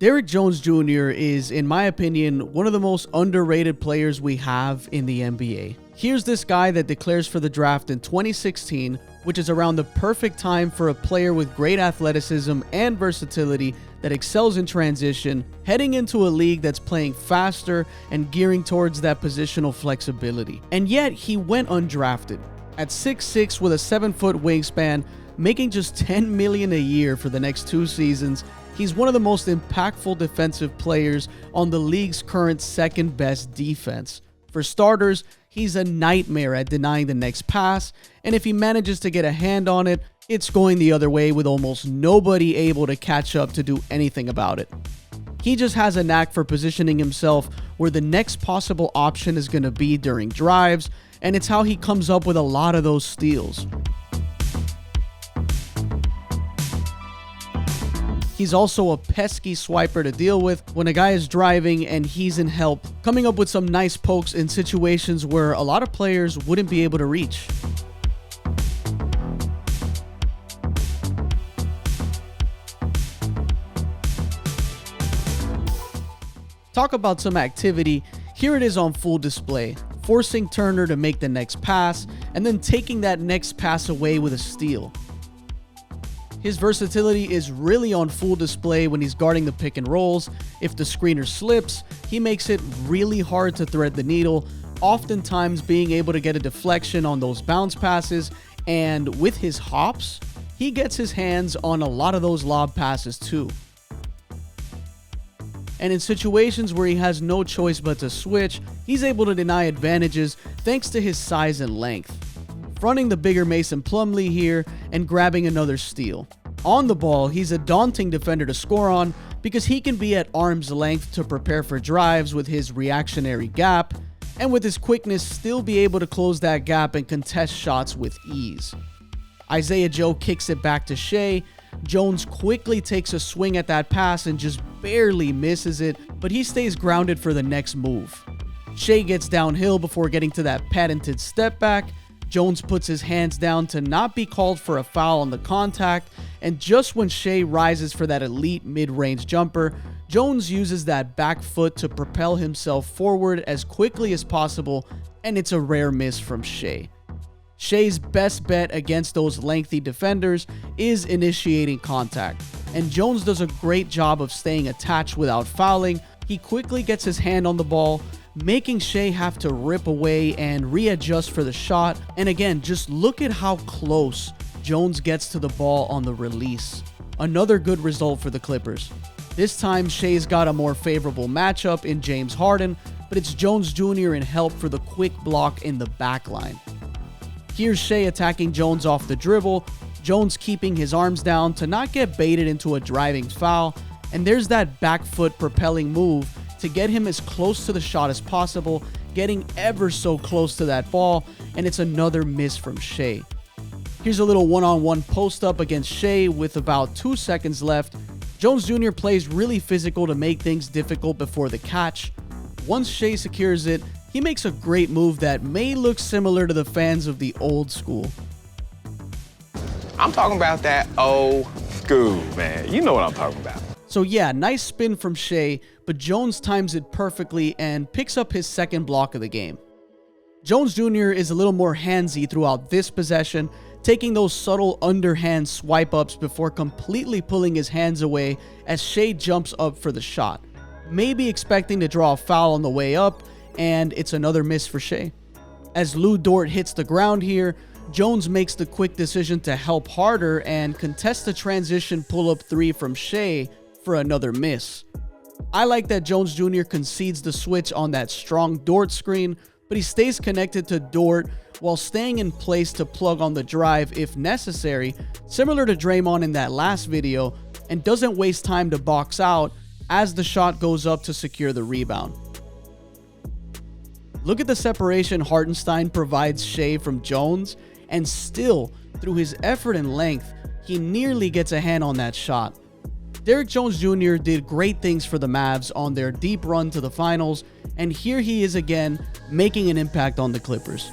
Derrick Jones Jr. is, in my opinion, one of the most underrated players we have in the NBA. Here's this guy that declares for the draft in 2016, which is around the perfect time for a player with great athleticism and versatility that excels in transition, heading into a league that's playing faster and gearing towards that positional flexibility. And yet, he went undrafted. At 6'6" with a 7-foot wingspan, making just $10 million a year for the next 2 seasons, he's one of the most impactful defensive players on the league's current second best defense. For starters, he's a nightmare at denying the next pass, and if he manages to get a hand on it, it's going the other way with almost nobody able to catch up to do anything about it. He just has a knack for positioning himself where the next possible option is going to be during drives, and it's how he comes up with a lot of those steals. He's also a pesky swiper to deal with when a guy is driving and he's in help, coming up with some nice pokes in situations where a lot of players wouldn't be able to reach. Talk about some activity. Here it is on full display, forcing Turner to make the next pass and then taking that next pass away with a steal. His versatility is really on full display when he's guarding the pick and rolls. If the screener slips, he makes it really hard to thread the needle, oftentimes being able to get a deflection on those bounce passes, and with his hops, he gets his hands on a lot of those lob passes too. And in situations where he has no choice but to switch, he's able to deny advantages thanks to his size and length, fronting the bigger Mason Plumlee here and grabbing another steal. On the ball, he's a daunting defender to score on because he can be at arm's length to prepare for drives with his reactionary gap, and with his quickness still be able to close that gap and contest shots with ease. Isaiah Joe kicks it back to Shai. Jones quickly takes a swing at that pass and just barely misses it, but he stays grounded for the next move. Shai gets downhill before getting to that patented step back. Jones puts his hands down to not be called for a foul on the contact, and just when Shai rises for that elite mid-range jumper, Jones uses that back foot to propel himself forward as quickly as possible, and it's a rare miss from Shai. Shai's best bet against those lengthy defenders is initiating contact, and Jones does a great job of staying attached without fouling. He quickly gets his hand on the ball, making Shai have to rip away and readjust for the shot. And again, just look at how close Jones gets to the ball on the release. Another good result for the Clippers. This time, Shai's got a more favorable matchup in James Harden, but it's Jones Jr. in help for the quick block in the backline. Here's Shai attacking Jones off the dribble, Jones keeping his arms down to not get baited into a driving foul, and there's that back foot propelling move to get him as close to the shot as possible, getting ever so close to that ball, and it's another miss from Shai. Here's a little one-on-one post-up against Shai with about 2 seconds left. Jones Jr. plays really physical to make things difficult before the catch. Once Shai secures it, he makes a great move that may look similar to the fans of the old school. I'm talking about that old school, man. You know what I'm talking about. So yeah, nice spin from Shai, but Jones times it perfectly and picks up his second block of the game. Jones Jr. is a little more handsy throughout this possession, taking those subtle underhand swipe ups before completely pulling his hands away as Shai jumps up for the shot, maybe expecting to draw a foul on the way up, and it's another miss for Shai. As Lou Dort hits the ground here, Jones makes the quick decision to help harder and contest the transition pull-up 3 from Shai for another miss. I like that Jones Jr. concedes the switch on that strong Dort screen, but he stays connected to Dort while staying in place to plug on the drive if necessary, similar to Draymond in that last video, and doesn't waste time to box out as the shot goes up to secure the rebound. Look at the separation Hartenstein provides Shai from Jones, and still, through his effort and length, he nearly gets a hand on that shot. Derrick Jones Jr. did great things for the Mavs on their deep run to the finals, and here he is again, making an impact on the Clippers.